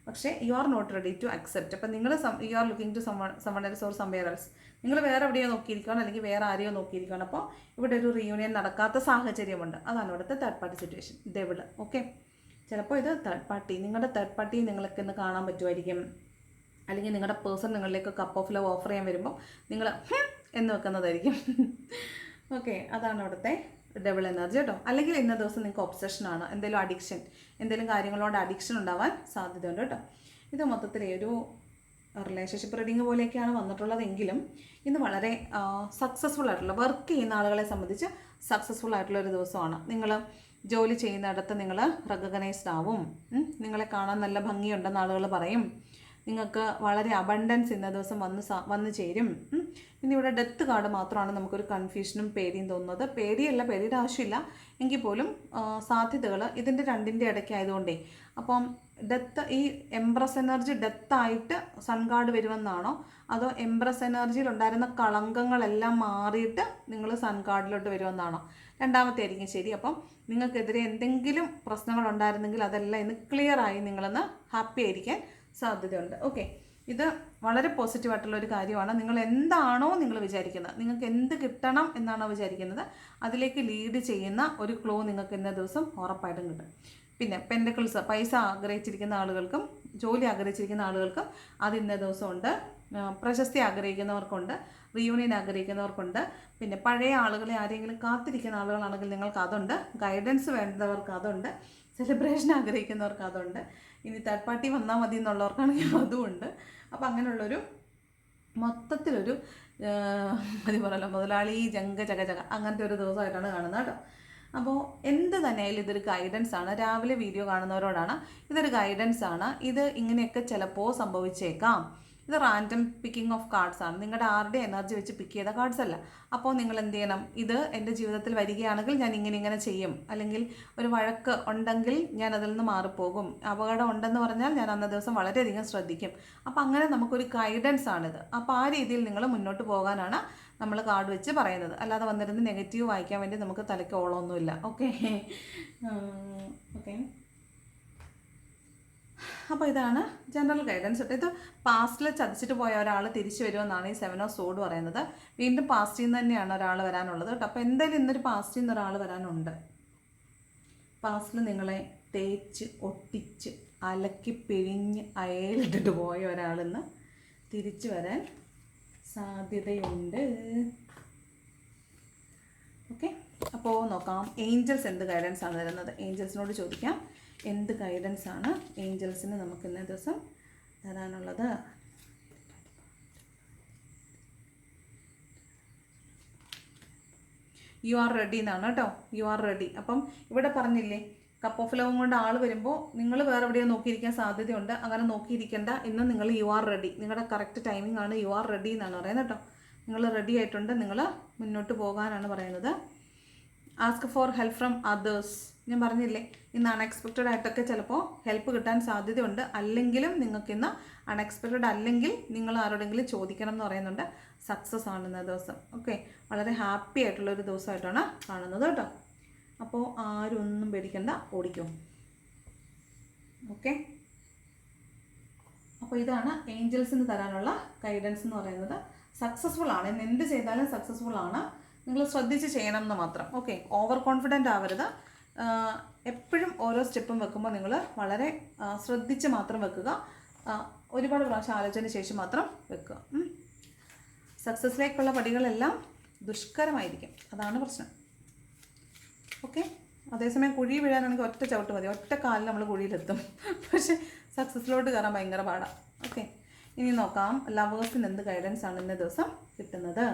പക്ഷേ you are not ready to accept. അപ്പം നിങ്ങൾ you are looking to someone else or somewhere else. നിങ്ങൾ വേറെ എവിടെയോ നോക്കിയിരിക്കുകയാണ്, അല്ലെങ്കിൽ വേറെ ആരെയോ നോക്കിയിരിക്കുകയാണ്. അപ്പോൾ ഇവിടെ ഒരു റീയൂണിയൻ നടക്കാത്ത സാഹചര്യമുണ്ട്. അതാണ് ഇവിടുത്തെ third party situation, devil. Okay, ചിലപ്പോൾ ഇത് തേർഡ് പാർട്ടി, നിങ്ങളുടെ തേർഡ് പാർട്ടി നിങ്ങൾക്ക് ഇന്ന് കാണാൻ പറ്റുമായിരിക്കും. അല്ലെങ്കിൽ നിങ്ങളുടെ പേഴ്സൺ നിങ്ങളിലേക്ക് കപ്പ് ഓഫ് ലവ് ഓഫർ ചെയ്യാൻ വരുമ്പോൾ നിങ്ങൾ എന്ന് വെക്കുന്നതായിരിക്കും. ഓക്കെ, അതാണ് അവിടുത്തെ ഡബിൾ എനർജി കേട്ടോ. അല്ലെങ്കിൽ ഇന്ന ദിവസം നിങ്ങൾക്ക് ഒബ്സഷനാണ്, എന്തെങ്കിലും അഡിക്ഷൻ, എന്തെങ്കിലും കാര്യങ്ങളോട് അഡിക്ഷൻ ഉണ്ടാവാൻ സാധ്യതയുണ്ട് കേട്ടോ. ഇത് മൊത്തത്തിൽ ഒരു റിലേഷൻഷിപ്പ് റീഡിങ് പോലെയൊക്കെയാണ് വന്നിട്ടുള്ളതെങ്കിലും ഇന്ന് വളരെ സക്സസ്ഫുൾ ആയിട്ടുള്ള, വർക്ക് ചെയ്യുന്ന ആളുകളെ സംബന്ധിച്ച് സക്സസ്ഫുൾ ആയിട്ടുള്ള ഒരു ദിവസമാണ്. നിങ്ങൾ ജോലി ചെയ്യുന്നിടത്ത് നിങ്ങൾ റെക്കഗ്നൈസ്ഡ് ആവും. നിങ്ങളെ കാണാൻ നല്ല ഭംഗിയുണ്ടെന്ന് ആളുകൾ പറയും. നിങ്ങൾക്ക് വളരെ അബണ്ടൻസ് ഇന്ന ദിവസം വന്നു ചേരും. പിന്നെ ഇവിടെ ഡെത്ത് കാർഡ് മാത്രമാണ് നമുക്കൊരു കൺഫ്യൂഷനും പേടിയും തോന്നുന്നത്. പേടിയല്ല, പേടിയുടെ ആവശ്യമില്ല, എങ്കിൽ പോലും സാധ്യതകൾ ഇതിൻ്റെ രണ്ടിൻ്റെ ഇടയ്ക്ക് ആയതുകൊണ്ടേ. അപ്പം ഡെത്ത്, ഈ എംബ്രസ് എനർജി ഡെത്തായിട്ട് സൺ കാർഡ് വരുമെന്നാണോ, അതോ എംബ്രസ് എനർജിയിൽ ഉണ്ടായിരുന്ന കളങ്കങ്ങളെല്ലാം മാറിയിട്ട് നിങ്ങൾ സൺ കാർഡിലോട്ട് വരുമെന്നാണോ? രണ്ടാമത്തെ ആയിരിക്കും ശരി. അപ്പം നിങ്ങൾക്കെതിരെ എന്തെങ്കിലും പ്രശ്നങ്ങൾ ഉണ്ടായിരുന്നെങ്കിൽ അതെല്ലാം ഇന്ന് ക്ലിയർ ആയി നിങ്ങളൊന്ന് ഹാപ്പി ആയിരിക്കാൻ സാധ്യതയുണ്ട്. ഓക്കെ, ഇത് വളരെ പോസിറ്റീവായിട്ടുള്ള ഒരു കാര്യമാണ്. നിങ്ങൾ എന്താണോ നിങ്ങൾ വിചാരിക്കുന്നത്, നിങ്ങൾക്ക് എന്ത് കിട്ടണം എന്നാണോ വിചാരിക്കുന്നത്, അതിലേക്ക് ലീഡ് ചെയ്യുന്ന ഒരു ക്ലൂ നിങ്ങൾക്ക് ഇന്ന ദിവസം ഉറപ്പായിട്ടും കിട്ടും. പിന്നെ പെൻഡക്കിൾസ്, പൈസ ആഗ്രഹിച്ചിരിക്കുന്ന ആളുകൾക്കും ജോലി ആഗ്രഹിച്ചിരിക്കുന്ന ആളുകൾക്കും അത് ഇന്ന ദിവസമുണ്ട്. പ്രശസ്തി ആഗ്രഹിക്കുന്നവർക്കുണ്ട്, റീയൂണിയൻ ആഗ്രഹിക്കുന്നവർക്കുണ്ട്. പിന്നെ പഴയ ആളുകളെ ആരെങ്കിലും കാത്തിരിക്കുന്ന ആളുകളാണെങ്കിൽ നിങ്ങൾക്ക് അതുണ്ട്. ഗൈഡൻസ് വേണ്ടവർക്ക് അതുണ്ട്. സെലിബ്രേഷൻ ആഗ്രഹിക്കുന്നവർക്ക് അതുണ്ട്. ഇനി തേർഡ് പാർട്ടി വന്നാൽ മതി എന്നുള്ളവർക്കാണെങ്കിൽ അതുമുണ്ട്. അപ്പോൾ അങ്ങനെയുള്ളൊരു മൊത്തത്തിലൊരു മതി പറയല്ലോ, മുതലാളി ജങ്ക ചക ചക അങ്ങനത്തെ ഒരു ദിവസമായിട്ടാണ് കാണുന്നത് കേട്ടോ. അപ്പോൾ എന്ത് തന്നെയായാലും ഇതൊരു ഗൈഡൻസ് ആണ്. രാവിലെ വീഡിയോ കാണുന്നവരോടാണ്, ഇതൊരു ഗൈഡൻസ് ആണ്. ഇത് ഇങ്ങനെയൊക്കെ ചിലപ്പോൾ സംഭവിച്ചേക്കാം. ഇത് റാൻഡം പിക്കിംഗ് ഓഫ് കാർഡ്സ് ആണ്. നിങ്ങളുടെ ആരുടെ എനർജി വെച്ച് പിക്ക് ചെയ്ത കാർഡ്സ് അല്ല. അപ്പോൾ നിങ്ങൾ എന്ത് ചെയ്യണം, ഇത് എൻ്റെ ജീവിതത്തിൽ വരികയാണെങ്കിൽ ഞാൻ ഇങ്ങനെ ചെയ്യും, അല്ലെങ്കിൽ ഒരു വഴക്ക് ഉണ്ടെങ്കിൽ ഞാൻ അതിൽ നിന്ന് മാറിപ്പോകും, അപകടം ഉണ്ടെന്ന് പറഞ്ഞാൽ ഞാൻ അന്ന ദിവസം വളരെയധികം ശ്രദ്ധിക്കും. അപ്പോൾ അങ്ങനെ നമുക്കൊരു ഗൈഡൻസ് ആണിത്. അപ്പോൾ ആ രീതിയിൽ നിങ്ങൾ മുന്നോട്ട് പോകാനാണ് നമ്മൾ കാർഡ് വെച്ച് പറയുന്നത്. അല്ലാതെ വന്നിരുന്ന് നെഗറ്റീവ് വായിക്കാൻ വേണ്ടി നമുക്ക് തലയ്ക്ക് ഓളമൊന്നുമില്ല. ഓക്കെ ഓക്കെ, അപ്പോൾ ഇതാണ് ജനറൽ ഗൈഡൻസ്. ഇത് പാസ്റ്റിൽ ചതിച്ചിട്ട് പോയ ഒരാൾ തിരിച്ചു വരുമെന്നാണ് ഈ 7 ഓഫ് സോഡ് പറയുന്നത്. വീണ്ടും പാസ്റ്റിൽ നിന്ന് തന്നെയാണ് ഒരാൾ വരാനുള്ളത് കേട്ടോ. അപ്പോൾ എന്തായാലും ഇന്നൊരു പാസ്റ്റിൽ നിന്ന് ഒരാൾ വരാനുണ്ട്. പാസ്റ്റിൽ നിങ്ങളെ തേച്ച് ഒട്ടിച്ച് അലക്കി പിഴിഞ്ഞ് അയലിട്ടിട്ട് പോയ ഒരാളിന്ന് തിരിച്ചു വരാൻ സാധ്യതയുണ്ട്. ഓക്കെ, അപ്പോൾ നോക്കാം ഏഞ്ചൽസ് എന്ത് ഗൈഡൻസ് ആണ് തരുന്നത്. ഏഞ്ചൽസിനോട് ചോദിക്കാം, എന്ത് ഗൈഡൻസ് ആണ് ഏഞ്ചൽസിന് നമുക്ക് ഇന്നേ ദിവസം തരാനുള്ളത്. യു ആർ റെഡി എന്നാണ് കേട്ടോ, യു ആർ റെഡി. അപ്പം ഇവിടെ പറഞ്ഞില്ലേ, കപ്പ് ഓഫ് ലവും കൊണ്ട് ആൾ വരുമ്പോൾ നിങ്ങൾ വേറെ എവിടെയോ നോക്കിയിരിക്കാൻ സാധ്യതയുണ്ട്. അങ്ങനെ നോക്കിയിരിക്കേണ്ട. ഇന്ന് നിങ്ങൾ യു ആർ റെഡി. നിങ്ങളുടെ കറക്റ്റ് ടൈമിംഗ് ആണ്. യു ആർ റെഡി എന്നാണ് പറയുന്നത് കേട്ടോ. നിങ്ങൾ റെഡി ആയിട്ടുണ്ട്. നിങ്ങൾ മുന്നോട്ട് പോകാനാണ് പറയുന്നത്. Ask for help from others. ഞാൻ പറഞ്ഞില്ലേ, ഇന്ന് അൺഎക്സ്പെക്റ്റഡ് ആയിട്ടൊക്കെ ചിലപ്പോൾ ഹെൽപ്പ് കിട്ടാൻ സാധ്യതയുണ്ട്. അല്ലെങ്കിലും നിങ്ങൾക്ക് ഇന്ന് അൺഎക്സ്പെക്റ്റഡ് അല്ലെങ്കിൽ നിങ്ങൾ ആരോടെങ്കിലും ചോദിക്കണം എന്ന് പറയുന്നുണ്ട്. സക്സസ് ആണ് ഇന്ന ദിവസം. ഓക്കെ, വളരെ ഹാപ്പി ആയിട്ടുള്ളൊരു ദിവസമായിട്ടാണ് കാണുന്നത് കേട്ടോ. അപ്പോൾ ആരും ഒന്നും പേടിക്കണ്ട, ഓടിക്കും. ഓക്കെ, അപ്പോൾ ഇതാണ് ഏഞ്ചൽസിന് തരാനുള്ള ഗൈഡൻസ് എന്ന് പറയുന്നത്. സക്സസ്ഫുൾ ആണ്. ഇന്ന് എന്ത് ചെയ്താലും സക്സസ്ഫുൾ ആണ്. നിങ്ങൾ ശ്രദ്ധിച്ച് ചെയ്യണം എന്ന് മാത്രം. ഓക്കെ, ഓവർ കോൺഫിഡൻ്റ് ആവരുത്. എപ്പോഴും ഓരോ സ്റ്റെപ്പും വെക്കുമ്പോൾ നിങ്ങൾ വളരെ ശ്രദ്ധിച്ച് മാത്രം വെക്കുക. ഒരുപാട് പ്രാവശ്യം ആലോചനയ്ക്ക് ശേഷം മാത്രം വെക്കുക. സക്സസ്സിലേക്കുള്ള പടികളെല്ലാം ദുഷ്കരമായിരിക്കും, അതാണ് പ്രശ്നം. ഓക്കെ, അതേസമയം കുഴി വീഴാനാണെങ്കിൽ ഒറ്റ ചവിട്ട് മതി, ഒറ്റ കാലിൽ നമ്മൾ കുഴിയിലെത്തും. പക്ഷേ സക്സസ്സിലോട്ട് കയറാൻ ഭയങ്കര പാടാണ്. ഓക്കെ, ഇനി നോക്കാം ലവേഴ്സിന് എന്ത് ഗൈഡൻസ് ആണ് ഇന്ന ദിവസം കിട്ടുന്നത്.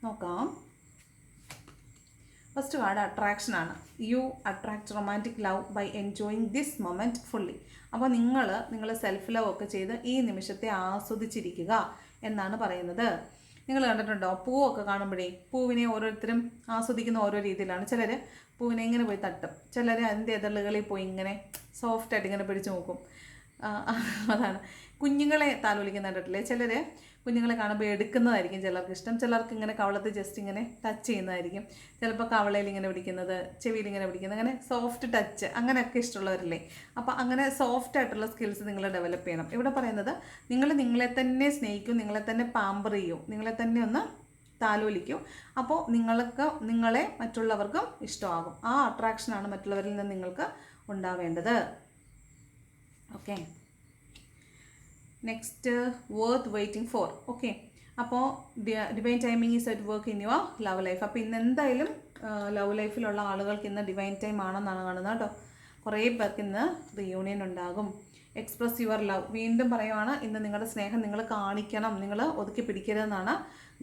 നോക്കാം. ഫസ്റ്റ് കാർഡ് അട്രാക്ഷനാണ്. You attract romantic love by enjoying this moment fully. അപ്പോൾ നിങ്ങൾ സെൽഫ് ലവ് ഒക്കെ ചെയ്ത് ഈ നിമിഷത്തെ ആസ്വദിച്ചിരിക്കുക എന്നാണ് പറയുന്നത്. നിങ്ങൾ കണ്ടിട്ടുണ്ടോ, പൂവൊക്കെ കാണുമ്പോഴേ പൂവിനെ ഓരോരുത്തരും ആസ്വദിക്കുന്ന ഓരോ രീതിയിലാണ്. ചിലർ പൂവിനെ ഇങ്ങനെ പോയി തട്ടും, ചിലർ അതിൻ്റെ എതിർകളിൽ പോയി ഇങ്ങനെ സോഫ്റ്റായിട്ട് ഇങ്ങനെ പിടിച്ചു നോക്കും. അതാണ് കുഞ്ഞുങ്ങളെ താലോലിക്കുന്ന കണ്ടിട്ടില്ലേ. ചിലർ കുഞ്ഞുങ്ങളെ കാണുമ്പോൾ എടുക്കുന്നതായിരിക്കും ചിലർക്ക് ഇഷ്ടം. ചിലർക്ക് ഇങ്ങനെ കവളത്ത് ജസ്റ്റ് ഇങ്ങനെ ടച്ച് ചെയ്യുന്നതായിരിക്കും. ചിലപ്പോൾ കവളയിൽ ഇങ്ങനെ പിടിക്കുന്നത്, ചെവിയിൽ ഇങ്ങനെ പിടിക്കുന്നത്, അങ്ങനെ സോഫ്റ്റ് ടച്ച് അങ്ങനെയൊക്കെ ഇഷ്ടമുള്ളവരില്ലേ. അപ്പോൾ അങ്ങനെ സോഫ്റ്റ് ആയിട്ടുള്ള സ്കിൽസ് നിങ്ങൾ ഡെവലപ്പ് ചെയ്യണം. ഇവിടെ പറയുന്നത് നിങ്ങൾ നിങ്ങളെ തന്നെ സ്നേഹിക്കൂ, നിങ്ങളെ തന്നെ പാമ്പർ ചെയ്യൂ, നിങ്ങളെ തന്നെ ഒന്ന് താലോലിക്കൂ. അപ്പോൾ നിങ്ങളെ മറ്റുള്ളവർക്കും ഇഷ്ടമാകും. ആ അട്രാക്ഷനാണ് മറ്റുള്ളവരിൽ നിന്ന് നിങ്ങൾക്ക് ഉണ്ടാവേണ്ടത്. Okay, next worth waiting for. Okay, അപ്പോൾ divine timing is at work in your love life. അപ്പോൾ ഇന്ന് എന്തായാലും ലവ് ലൈഫിലുള്ള ആളുകൾക്ക് ഇന്ന് ഡിവൈൻ ടൈം ആണെന്നാണ് കാണുന്നത് കേട്ടോ. കുറേ പേർക്ക് ഇന്ന് റിയൂണിയൻ ഉണ്ടാകും. Express your love. വീണ്ടും പറയുവാണ്, ഇന്ന് നിങ്ങളുടെ സ്നേഹം നിങ്ങൾ കാണിക്കണം, നിങ്ങൾ ഒതുക്കി പിടിക്കരുതെന്നാണ്.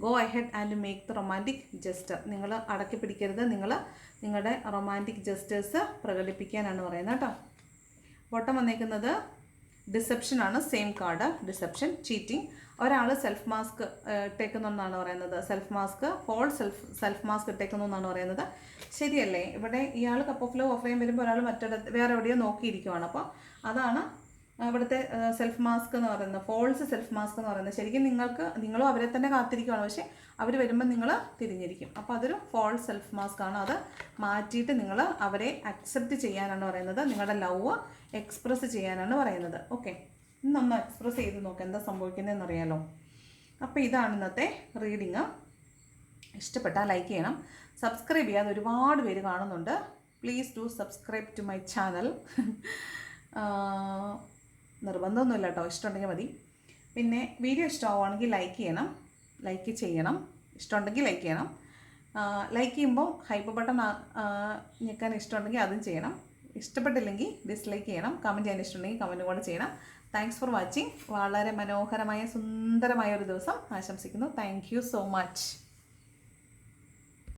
Go ahead and make the romantic gesture. നിങ്ങൾ അടക്കി പിടിക്കരുത്, നിങ്ങൾ നിങ്ങളുടെ റൊമാൻറ്റിക് ജസ്റ്റേഴ്സ് പ്രകടിപ്പിക്കാനാണ് പറയുന്നത് കേട്ടോ. ബോട്ടം വന്നേക്കുന്നത് ഡിസെപ്ഷനാണ്. Same card, deception, cheating. ഒരാൾ സെൽഫ് മാസ്ക് ഇട്ടേക്കുന്നു എന്നാണ് പറയുന്നത്. സെൽഫ് മാസ്ക് ഇട്ടേക്കുന്നു എന്നാണ് പറയുന്നത്. ശരിയല്ലേ? ഇവിടെ ഇയാൾ കപ്പ് ഓഫ് ലവ് ഓഫ് ചെയ്യാൻ വരുമ്പോൾ ഒരാൾ വേറെ എവിടെയോ നോക്കിയിരിക്കുവാണ്. അപ്പോൾ അതാണ് ഇവിടുത്തെ സെൽഫ് മാസ്ക് എന്ന് പറയുന്നത്, ഫോൾസ് സെൽഫ് മാസ്ക് എന്ന് പറയുന്നത്. ശരിക്കും നിങ്ങളും അവരെ തന്നെ കാത്തിരിക്കുകയാണ്, പക്ഷേ അവർ വരുമ്പോൾ നിങ്ങൾ തിരിഞ്ഞിരിക്കും. അപ്പോൾ അതൊരു ഫോൾസ് സെൽഫ് മാസ്ക് ആണ്. അത് മാറ്റിയിട്ട് നിങ്ങൾ അവരെ അക്സെപ്റ്റ് ചെയ്യാനാണ് പറയുന്നത്. നിങ്ങളുടെ ലവ് എക്സ്പ്രസ് ചെയ്യാനാണ് പറയുന്നത്. ഓക്കെ, ഇന്നൊന്ന് എക്സ്പ്രസ് ചെയ്ത് നോക്കാം എന്താ സംഭവിക്കുന്നതെന്ന് അറിയാലോ. അപ്പോൾ ഇതാണ് ഇന്നത്തെ റീഡിങ്. ഇഷ്ടപ്പെട്ടാൽ ലൈക്ക് ചെയ്യണം, സബ്സ്ക്രൈബ് ചെയ്യാതെ ഒരുപാട് പേര് കാണുന്നുണ്ട്. Please do subscribe to my channel. നിർബന്ധമൊന്നുമില്ല കേട്ടോ, ഇഷ്ടമുണ്ടെങ്കിൽ മതി. പിന്നെ വീഡിയോ ഇഷ്ടമാവുകയാണെങ്കിൽ ലൈക്ക് ചെയ്യണം. ഇഷ്ടമുണ്ടെങ്കിൽ ലൈക്ക് ചെയ്യണം. ലൈക്ക് ചെയ്യുമ്പോൾ ഹൈപ്പ് ബട്ടൺ ഞെക്കാൻ ഇഷ്ടമുണ്ടെങ്കിൽ അതും ചെയ്യണം. ഇഷ്ടപ്പെട്ടില്ലെങ്കിൽ ഡിസ്ലൈക്ക് ചെയ്യണം. കമൻറ്റ് ചെയ്യാൻ ഇഷ്ടമുണ്ടെങ്കിൽ കമൻറ്റും കൂടെ ചെയ്യണം. Thanks for watching. വളരെ മനോഹരമായ സുന്ദരമായ ഒരു ദിവസം ആശംസിക്കുന്നു. Thank you so much.